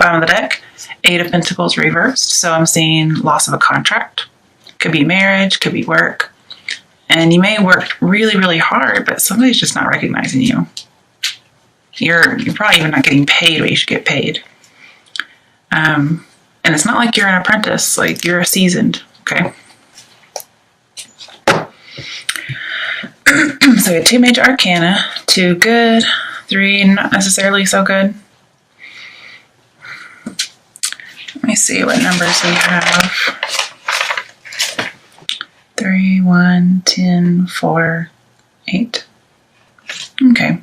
bottom of the deck, 8 of Pentacles reversed. So I'm seeing loss of a contract. Could be marriage, could be work. And you may work really, really hard, but somebody's just not recognizing you. You're probably even not getting paid what you should get paid. And it's not like you're an apprentice, like you're a seasoned, okay? So we have 2 major arcana, 2 good, 3 not necessarily so good. Let me see what numbers we have. 3, 1, 10, 4, 8. Okay.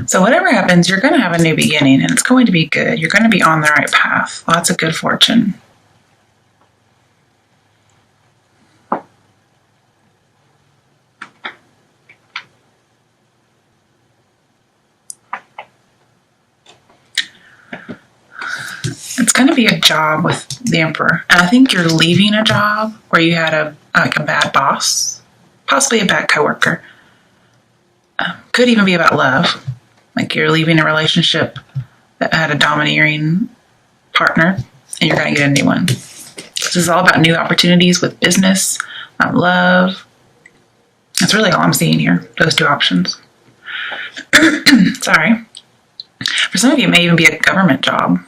So whatever happens, you're going to have a new beginning, and it's going to be good. You're going to be on the right path. Lots of good fortune. It's going to be a job with the Emperor. And I think you're leaving a job where you had a bad boss, possibly a bad coworker. Could even be about love. Like you're leaving a relationship that had a domineering partner, and you're going to get a new one. This is all about new opportunities with business, love. That's really all I'm seeing here, those 2 options. Sorry. For some of you, it may even be a government job.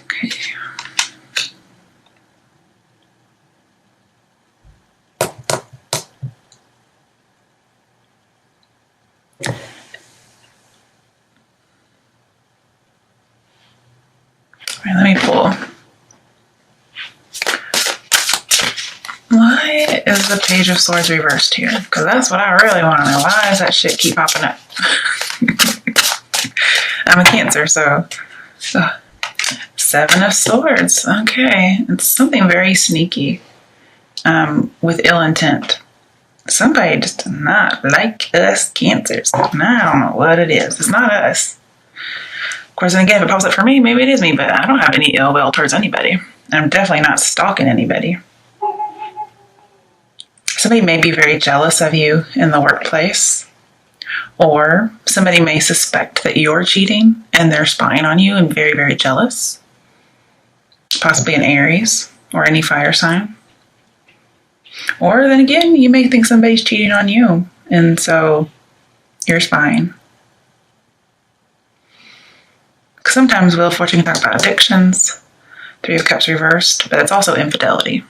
Okay. All right, let me pull. Why is the Page of Swords reversed here? Because that's what I really want to know. Why does that shit keep popping up? I'm a Cancer, so 7 of Swords. Okay, it's something very sneaky with ill intent. Somebody just does not like us Cancers. And I don't know what it is. It's not us. Of course, and again, if it pops up for me, maybe it is me, but I don't have any ill will towards anybody. I'm definitely not stalking anybody. Somebody may be very jealous of you in the workplace, or somebody may suspect that you're cheating and they're spying on you and very, very jealous. Possibly an Aries or any fire sign. Or then again, you may think somebody's cheating on you, and so you're spying. Sometimes Wheel of Fortune can talk about addictions, 3 of Cups reversed, but it's also infidelity.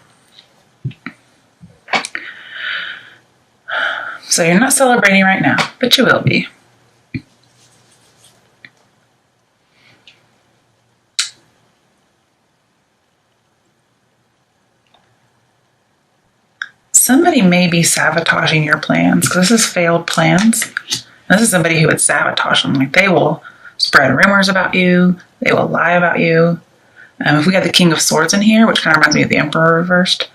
So you're not celebrating right now, but you will be. Somebody may be sabotaging your plans, because this is failed plans. And this is somebody who would sabotage them. Like they will spread rumors about you. They will lie about you. If we got the King of Swords in here, which kind of reminds me of the Emperor reversed,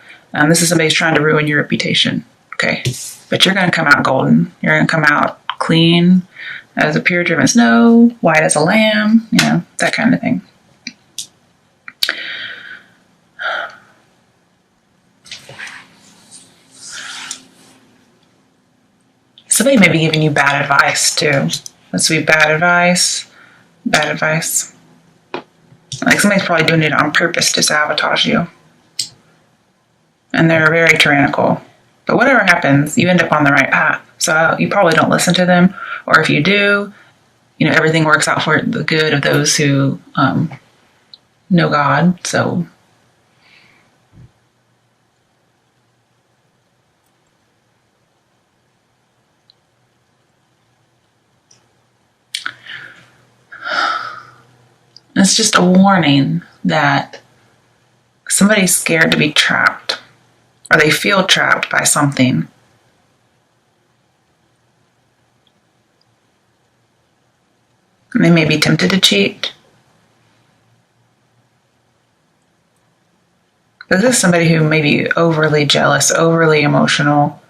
this is somebody who's trying to ruin your reputation. Okay, but you're going to come out golden. You're going to come out clean as a pure driven snow, white as a lamb, you know, that kind of thing. Somebody may be giving you bad advice too. Let's be bad advice. Bad advice. Like somebody's probably doing it on purpose to sabotage you. And they're very tyrannical. But whatever happens, you end up on the right path. So you probably don't listen to them. Or if you do, you know, everything works out for the good of those who know God. So it's just a warning that somebody's scared to be trapped, or they feel trapped by something. And they may be tempted to cheat. But this is somebody who may be overly jealous, overly emotional.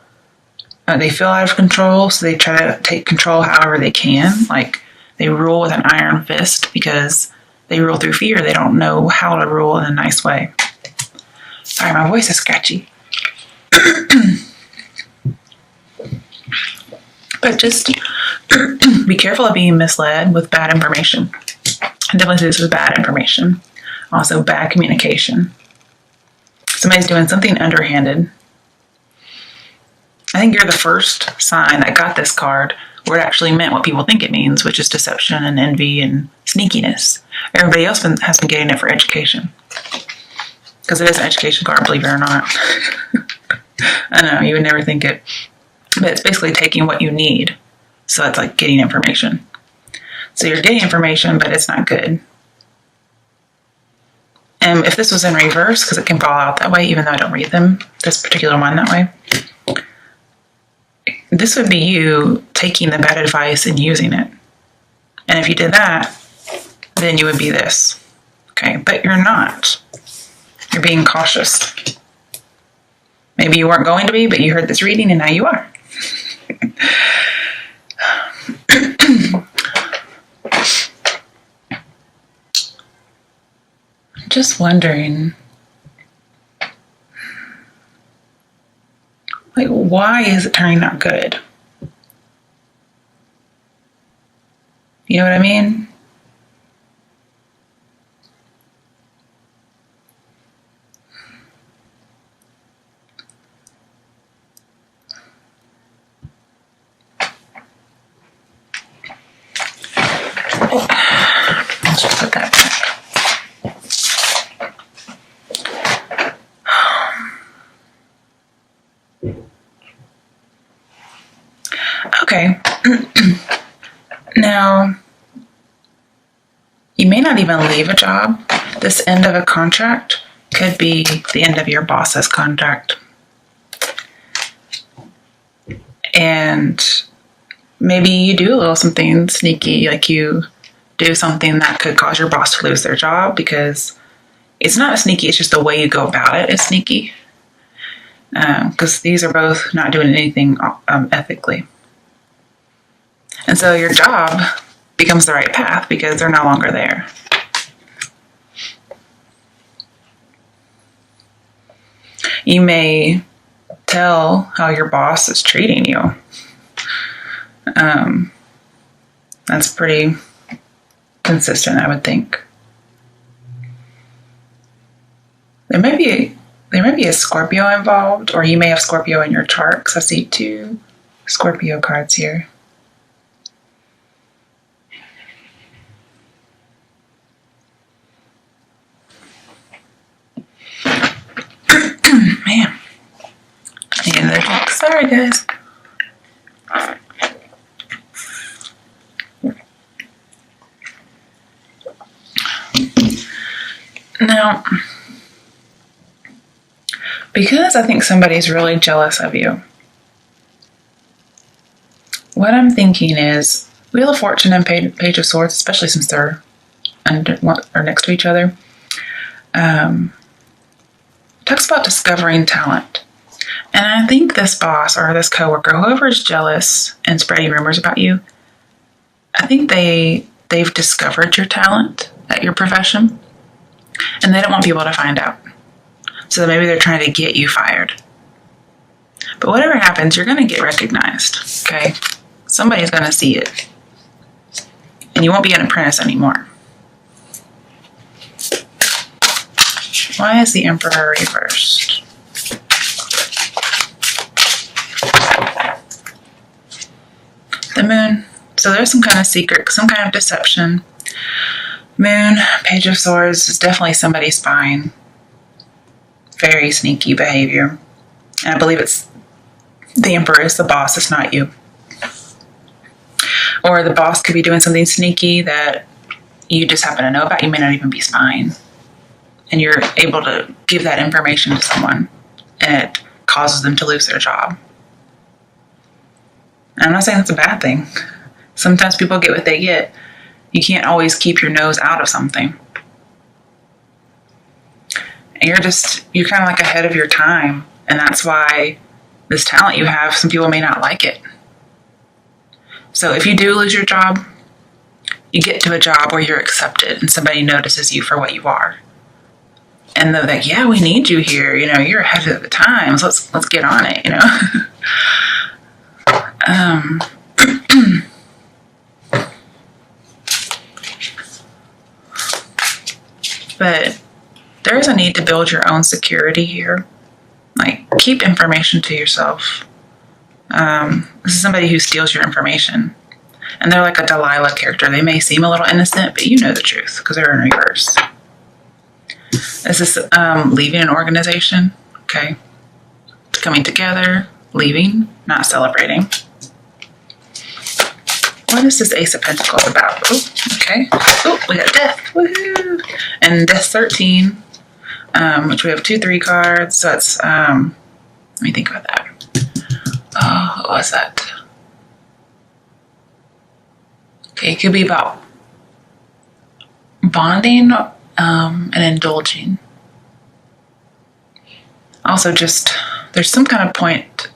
They feel out of control, so they try to take control however they can. Like they rule with an iron fist because they rule through fear. They don't know how to rule in a nice way. Sorry, my voice is scratchy. But just be careful of being misled with bad information. I definitely see this with bad information. Also, bad communication. Somebody's doing something underhanded. I think you're the first sign that got this card where it actually meant what people think it means, which is deception and envy and sneakiness. Everybody else has been getting it for education. Because it is an education card, believe it or not. I know, you would never think it. But it's basically taking what you need. So it's like getting information. So you're getting information, but it's not good. And if this was in reverse, because it can fall out that way, even though I don't read them, this particular one that way, this would be you taking the bad advice and using it. And if you did that, then you would be this. Okay, but you're not. You're being cautious. Maybe you weren't going to be, but you heard this reading and now you are. Just wondering, like, why is it turning out good? You know what I mean? Let's just put that back. Okay. Now, you may not even leave a job. This end of a contract could be the end of your boss's contract. And maybe you do a little something sneaky, like you do something that could cause your boss to lose their job, because it's not sneaky, it's just the way you go about it is sneaky. Because these are both not doing anything ethically. And so your job becomes the right path because they're no longer there. You may tell how your boss is treating you. That's pretty consistent, I would think. There may be a Scorpio involved, or you may have Scorpio in your chart, because I see 2 Scorpio cards here. Man, I need another drink. Sorry, guys. Now, because I think somebody's really jealous of you, what I'm thinking is Wheel of Fortune and Page of Swords, especially since they're next to each other, talks about discovering talent. And I think this boss or this coworker, whoever is jealous and spreading rumors about you, I think they've discovered your talent at your profession, and they don't want people to find out. So maybe they're trying to get you fired. But whatever happens, you're going to get recognized, okay? Somebody's going to see it. And you won't be an apprentice anymore. Why is the Emperor reversed? The Moon. So there's some kind of secret, some kind of deception. Moon, Page of Swords is definitely somebody spying. Very sneaky behavior. And I believe it's the Emperor is the boss, it's not you. Or the boss could be doing something sneaky that you just happen to know about. You may not even be spying. And you're able to give that information to someone, and it causes them to lose their job. And I'm not saying that's a bad thing. Sometimes people get what they get. You can't always keep your nose out of something. And you're kind of like ahead of your time. And that's why this talent you have, some people may not like it. So if you do lose your job, you get to a job where you're accepted and somebody notices you for what you are. And they're like, yeah, we need you here. You know, you're ahead of the times. Let's get on it, you know. But there is a need to build your own security here. Like, keep information to yourself. This is somebody who steals your information. And they're like a Delilah character. They may seem a little innocent, but you know the truth because they're in reverse. This is leaving an organization, okay? Coming together, leaving, not celebrating. What is this Ace of Pentacles about? Oh, okay. Oh, we got Death. Woohoo! And Death 13, which we have 2-3 cards. So that's, let me think about that. Oh, what was that? Okay, it could be about bonding and indulging. Also, just there's some kind of point,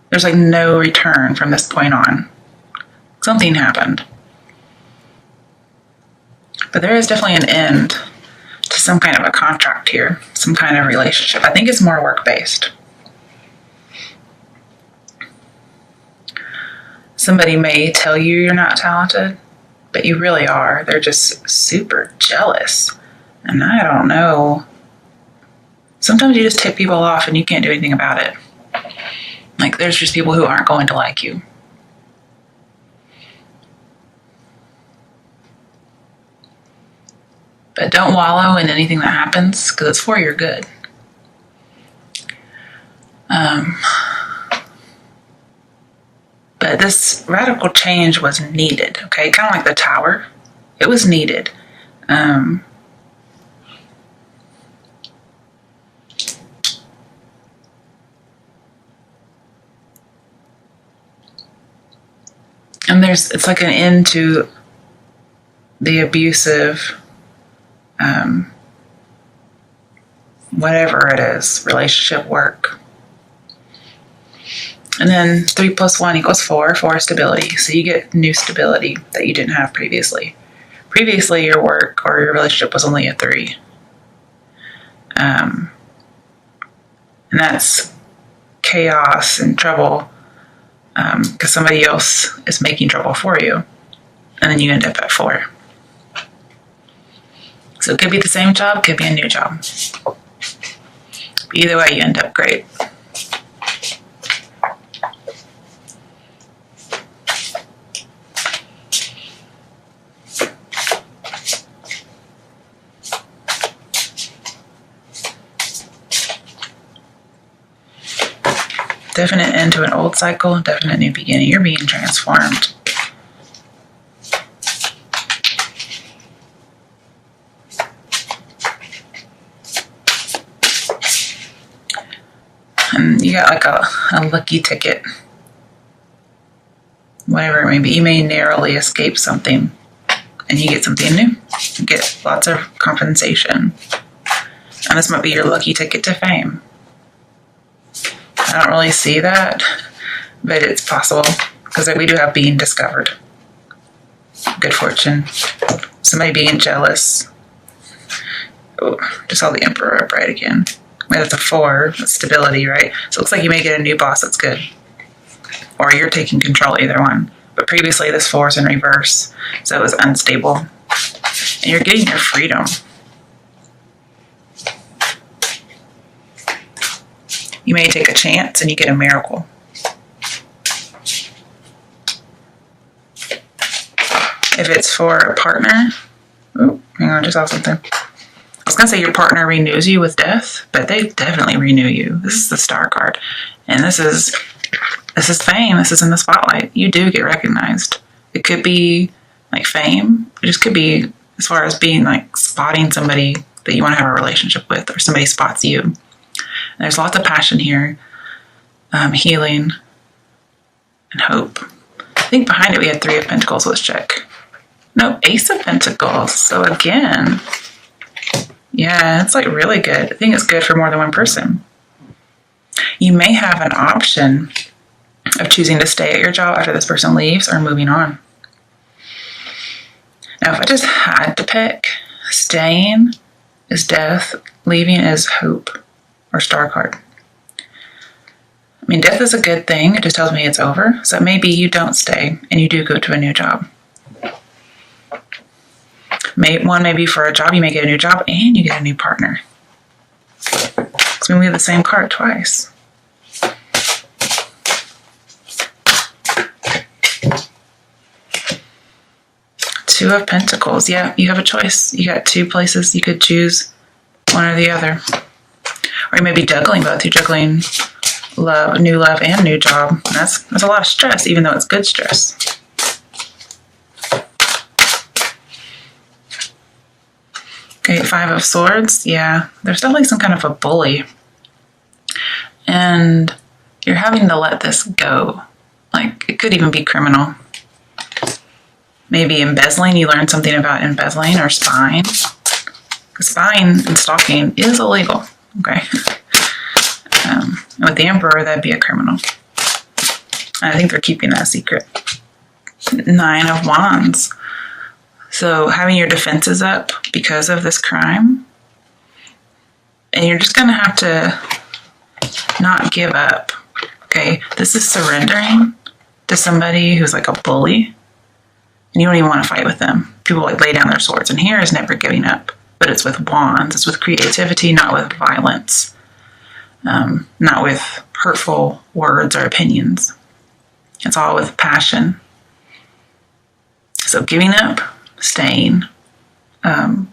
there's like no return from this point on. Something happened. But there is definitely an end to some kind of a contract here, some kind of relationship. I think it's more work-based. Somebody may tell you you're not talented, but you really are. They're just super jealous. And I don't know. Sometimes you just tick people off and you can't do anything about it. Like, there's just people who aren't going to like you. But don't wallow in anything that happens because it's for your good. But this radical change was needed, okay? Kind of like the Tower. It was needed. And it's like an end to the abusive, whatever it is, relationship, work. And then 3 + 1 = 4. 4 is stability. So you get new stability that you didn't have previously. Previously, your work or your relationship was only a 3. And that's chaos and trouble because somebody else is making trouble for you. And then you end up at 4. So it could be the same job, could be a new job. But either way, you end up great. Definite end to an old cycle, definite new beginning. You're being transformed. And you got like a lucky ticket. Whatever it may be. You may narrowly escape something and you get something new. You get lots of compensation. And this might be your lucky ticket to fame. I don't really see that, but it's possible because we do have being discovered. Good fortune. Somebody being jealous. Oh, just saw the Emperor upright again. Wait, that's a 4. That's stability, right? So it looks like you may get a new boss that's good. Or you're taking control, either one. But previously this 4 is in reverse, so it was unstable. And you're getting your freedom. You may take a chance and you get a miracle. If it's for a partner, oh, hang on, I just saw something. I was going to say your partner renews you with death, but they definitely renew you. This is the Star card. And this is fame. This is in the spotlight. You do get recognized. It could be like fame. It just could be as far as being like spotting somebody that you want to have a relationship with, or somebody spots you. There's lots of passion here, healing, and hope. I think behind it we had 3 of Pentacles. Let's check. No, Ace of Pentacles. So again, yeah, it's like really good. I think it's good for more than one person. You may have an option of choosing to stay at your job after this person leaves or moving on. Now, if I just had to pick, staying is death. Leaving is hope, or star card. I mean, death is a good thing. It just tells me it's over. So maybe you don't stay and you do go to a new job. Maybe for a job, you may get a new job and you get a new partner. Because we have the same card twice. Two of Pentacles. Yeah, you have a choice. You got two places you could choose, one or the other. Or you may be juggling both. You're juggling new love and new job. That's a lot of stress, even though it's good stress. Okay, Five of Swords. Yeah, there's definitely some kind of a bully. And you're having to let this go. Like, it could even be criminal. Maybe embezzling. You learned something about embezzling or spying. Spying and stalking is illegal. Okay. With the Emperor, that'd be a criminal. I think they're keeping that secret. Nine of Wands. So having your defenses up because of this crime. And you're just going to have to not give up. Okay. This is surrendering to somebody who's like a bully. And you don't even want to fight with them. People like lay down their swords. And here is never giving up. But it's with wands. It's with creativity, not with violence. Not with hurtful words or opinions. It's all with passion. So giving up, staying, never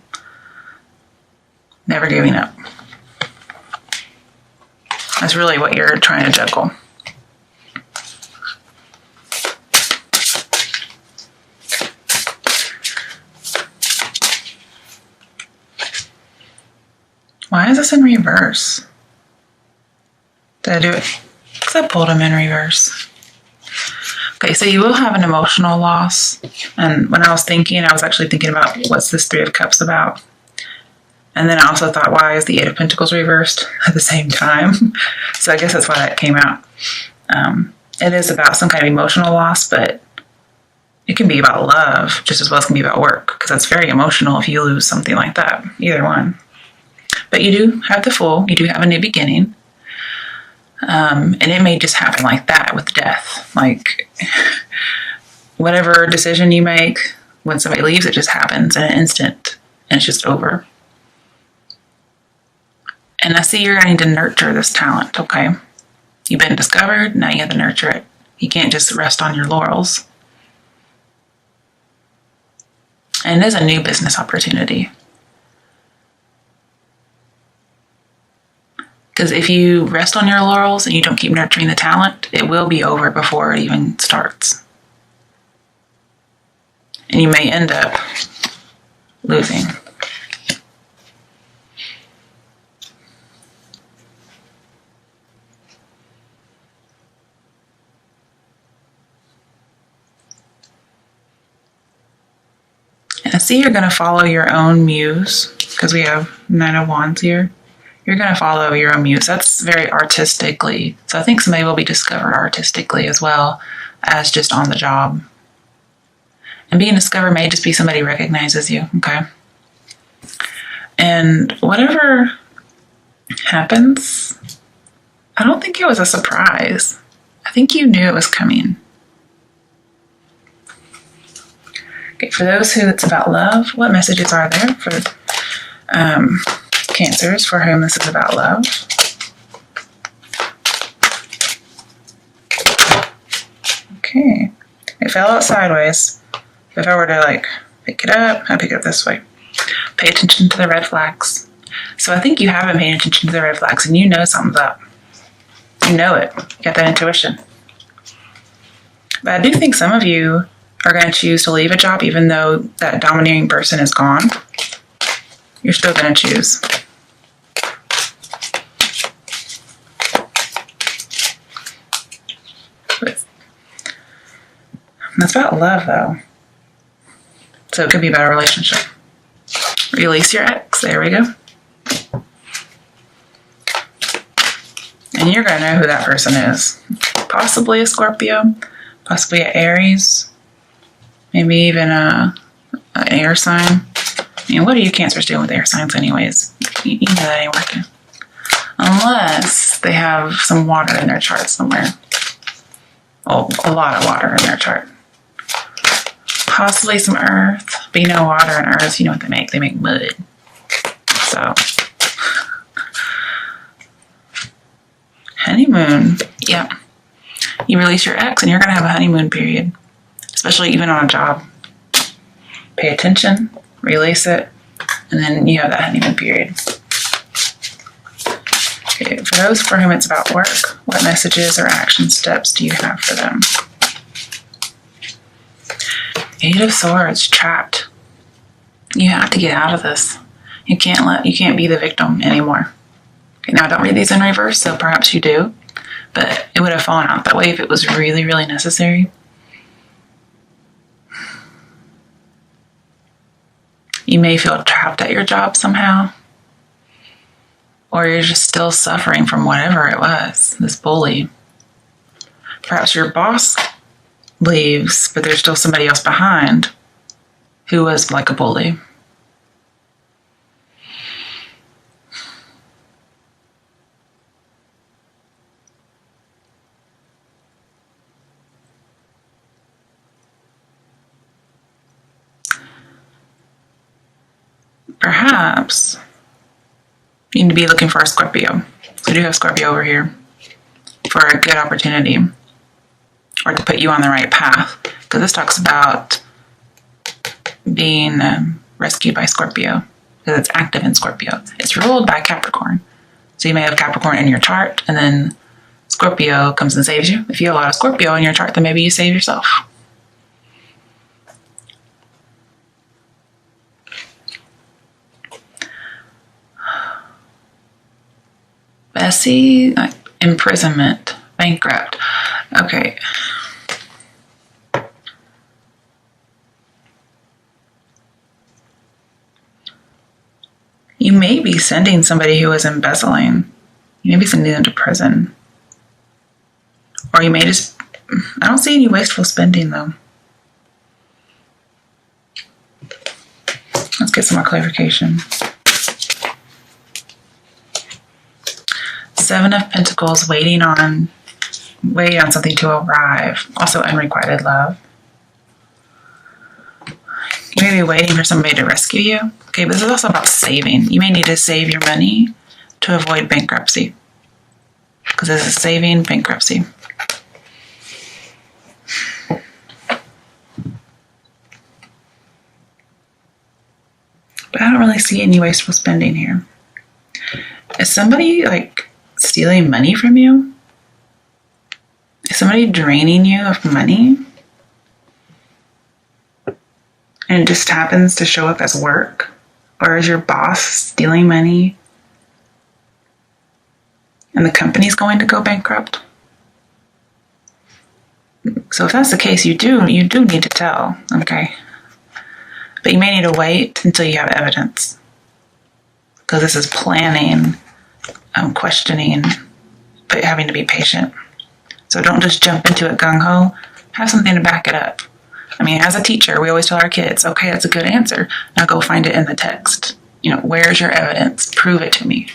giving up. That's really what you're trying to juggle. Why is this in reverse? Did I do it? Because I pulled them in reverse. Okay, so you will have an emotional loss. And when I was thinking, I was actually thinking about what's this Three of Cups about. And then I also thought, why is the Eight of Pentacles reversed at the same time? So I guess that's why that came out. It is about some kind of emotional loss, but it can be about love just as well as it can be about work. Because that's very emotional if you lose something like that. Either one. But you do have the Fool. You do have a new beginning. And it may just happen like that with death. Like, whatever decision you make, when somebody leaves, it just happens in an instant. And it's just over. And I see you're going to nurture this talent, okay? You've been discovered, now you have to nurture it. You can't just rest on your laurels. And it is a new business opportunity. Because if you rest on your laurels and you don't keep nurturing the talent, it will be over before it even starts. And you may end up losing. And I see you're going to follow your own muse, because we have Nine of Wands here. You're going to follow your own muse. That's very artistically. So I think somebody will be discovered artistically as well as just on the job. And being discovered may just be somebody recognizes you, okay? And whatever happens, I don't think it was a surprise. I think you knew it was coming. Okay, for those who it's about love, what messages are there for Cancers for whom this is about love? Okay, it fell out sideways. If I were to like pick it up, I'd pick it up this way. Pay attention to the red flags. So I think you have been paying attention to the red flags and you know something's up. You know it. You got that intuition. But I do think some of you are going to choose to leave a job even though that domineering person is gone. You're still going to choose. That's about love, though. So it could be about a relationship. Release your ex. There we go. And you're going to know who that person is. Possibly a Scorpio. Possibly an Aries. Maybe even an air sign. I mean, what are you Cancers doing with air signs anyways? You know that ain't working. Unless they have some water in their chart somewhere. Oh, a lot of water in their chart. Possibly some earth. But you know, water and earth, you know what they make? They make mud. So, honeymoon. Yeah. You release your ex and you're going to have a honeymoon period. Especially even on a job. Pay attention, release it, and then you have that honeymoon period. Okay, for those for whom it's about work, what messages or action steps do you have for them? 8 of Swords, trapped. You have to get out of this. You can't be the victim anymore. Okay, now, I don't read these in reverse, so perhaps you do, but it would have fallen out that way if it was really, really necessary. You may feel trapped at your job somehow, or you're just still suffering from whatever it was, this bully. Perhaps your boss leaves, but there's still somebody else behind who was like a bully. Perhaps you need to be looking for a Scorpio. So I do have Scorpio over here for a good opportunity or to put you on the right path. Because this talks about being rescued by Scorpio because it's active in Scorpio. It's ruled by Capricorn. So you may have Capricorn in your chart and then Scorpio comes and saves you. If you have a lot of Scorpio in your chart, then maybe you save yourself. But I see like imprisonment, bankrupt. Okay. You may be sending somebody who is embezzling. You may be sending them to prison. Or you may just... I don't see any wasteful spending, though. Let's get some more clarification. 7 of Pentacles, waiting on something to arrive. Also unrequited love. You may be waiting for somebody to rescue you. Okay, but this is also about saving. You may need to save your money to avoid bankruptcy. Because this is saving bankruptcy. But I don't really see any wasteful spending here. Is somebody like stealing money from you? Is somebody draining you of money? And it just happens to show up as work? Or is your boss stealing money and the company's going to go bankrupt? So if that's the case, you do need to tell, okay? But you may need to wait until you have evidence. Because this is planning, questioning, but having to be patient. So don't just jump into it gung-ho. Have something to back it up. I mean, as a teacher, we always tell our kids, okay, that's a good answer. Now go find it in the text. You know, where's your evidence? Prove it to me.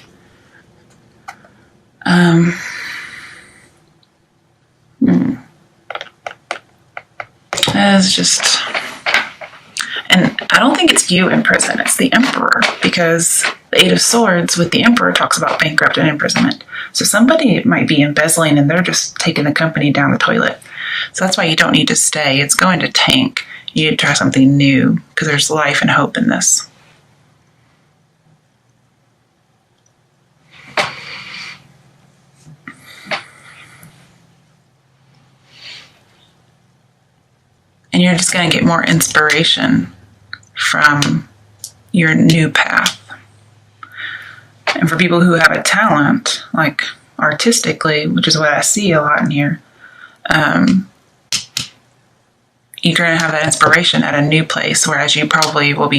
It's just... And I don't think it's you in prison. It's the Emperor. Because the 8 of Swords with the Emperor talks about bankrupt and imprisonment. So somebody might be embezzling and they're just taking the company down the toilet. So that's why you don't need to stay. It's going to tank. You need to try something new because there's life and hope in this. And you're just going to get more inspiration from your new path. And for people who have a talent, like artistically, which is what I see a lot in here, you're going to have that inspiration at a new place, whereas you probably will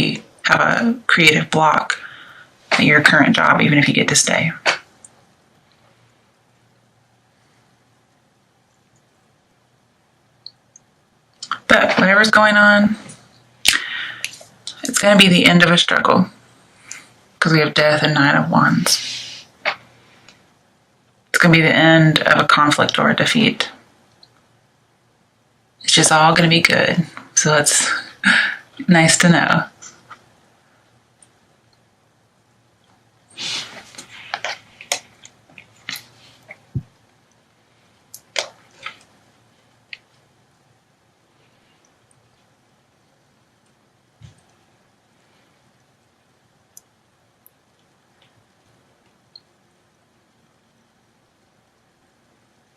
have a creative block at your current job, even if you get to stay. But whatever's going on, it's going to be the end of a struggle because we have death and Nine of Wands. It's going to be the end of a conflict or a defeat. It's just all going to be good. So it's nice to know.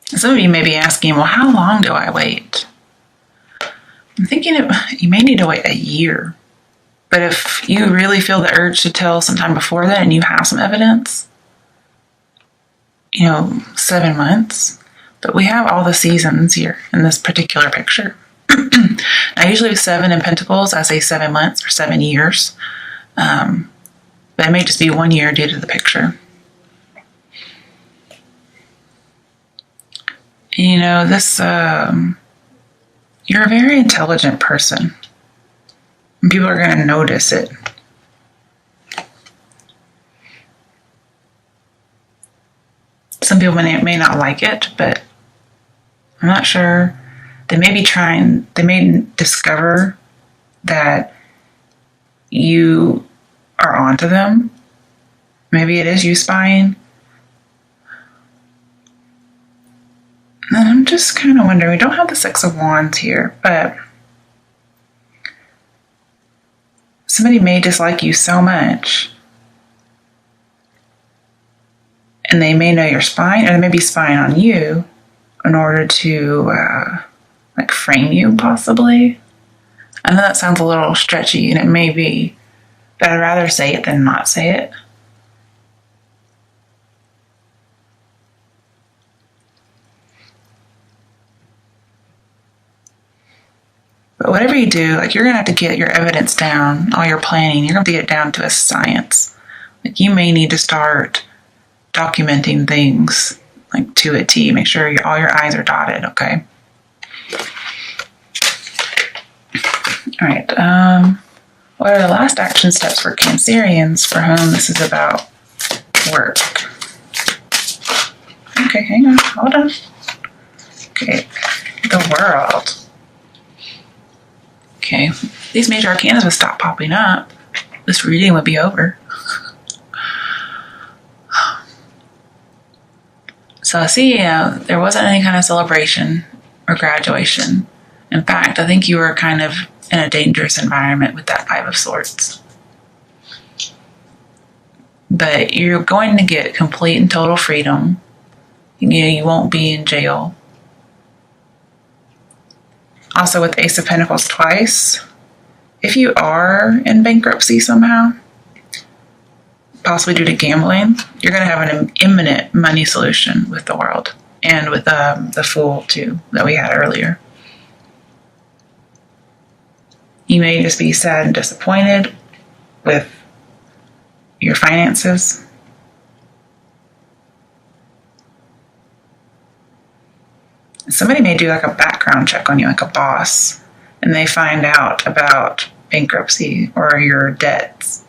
Some of you may be asking, well, how long do I wait? I'm thinking you may need to wait a year. But if you really feel the urge to tell sometime before that and you have some evidence, 7 months. But we have all the seasons here in this particular picture. Now, usually with 7 in Pentacles, I say 7 months or 7 years. But it may just be 1 year due to the picture. This, you're a very intelligent person. And people are going to notice it. Some people may not like it, but I'm not sure. They may discover that you are onto them. Maybe it is you spying. And I'm just kind of wondering, we don't have the Six of Wands here, but somebody may dislike you so much, and they may know you're spying, or they may be spying on you in order to frame you, possibly. I know that sounds a little stretchy, and it may be, but I'd rather say it than not say it. But whatever you do, you're going to have to get your evidence down, all your planning, you're going to have to get it down to a science. You may need to start documenting things, to a T. Make sure all your I's are dotted, okay? All right. What are the last action steps for Cancerians for whom this is about work? Okay, hang on. Hold on. Okay. The World. Okay, these major arcana would stop popping up. This reading would be over. So I see, there wasn't any kind of celebration or graduation. In fact, I think you were kind of in a dangerous environment with that Five of Swords. But you're going to get complete and total freedom. You won't be in jail. Also with Ace of Pentacles twice, if you are in bankruptcy somehow, possibly due to gambling, you're going to have an imminent money solution with the World and with the Fool too that we had earlier. You may just be sad and disappointed with your finances. Somebody may do a background check on you, a boss, and they find out about bankruptcy or your debts.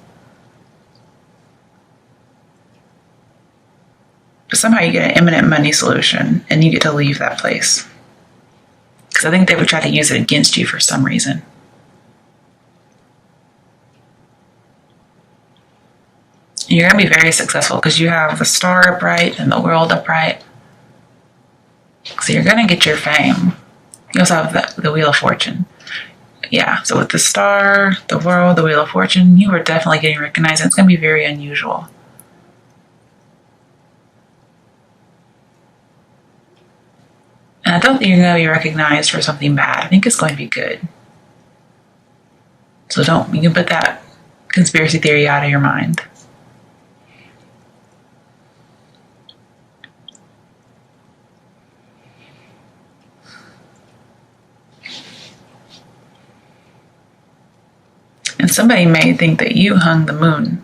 But somehow you get an imminent money solution and you get to leave that place. Because I think they would try to use it against you for some reason. You're going to be very successful because you have the Star upright and the World upright. So you're going to get your fame. You also have the Wheel of Fortune. Yeah, so with the Star, the World, the Wheel of Fortune, you are definitely getting recognized. It's going to be very unusual. And I don't think you're going to be recognized for something bad. I think it's going to be good. So you can put that conspiracy theory out of your mind. And somebody may think that you hung the moon.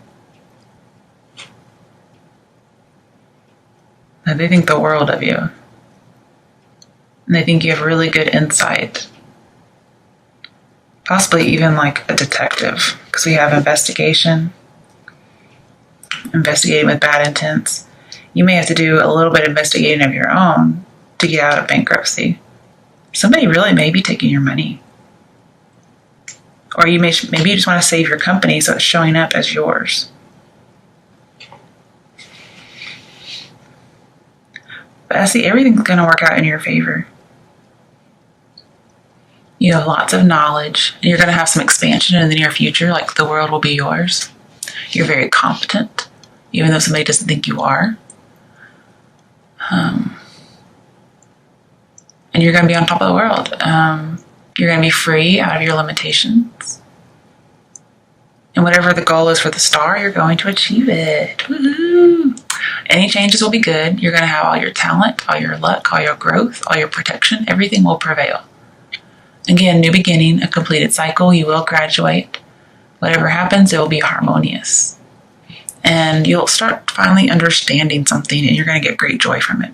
That they think the world of you. And they think you have really good insight. Possibly even a detective. because we have investigating with bad intents. You may have to do a little bit of investigating of your own to get out of bankruptcy. Somebody really may be taking your money. Or maybe you just want to save your company so it's showing up as yours. But I see everything's going to work out in your favor. You have lots of knowledge, and you're going to have some expansion in the near future, like the world will be yours. You're very competent, even though somebody doesn't think you are. And you're going to be on top of the world. You're going to be free out of your limitations. And whatever the goal is for the star, you're going to achieve it. Woohoo! Any changes will be good. You're going to have all your talent, all your luck, all your growth, all your protection. Everything will prevail. Again, new beginning, a completed cycle. You will graduate. Whatever happens, it will be harmonious. And you'll start finally understanding something, and you're going to get great joy from it.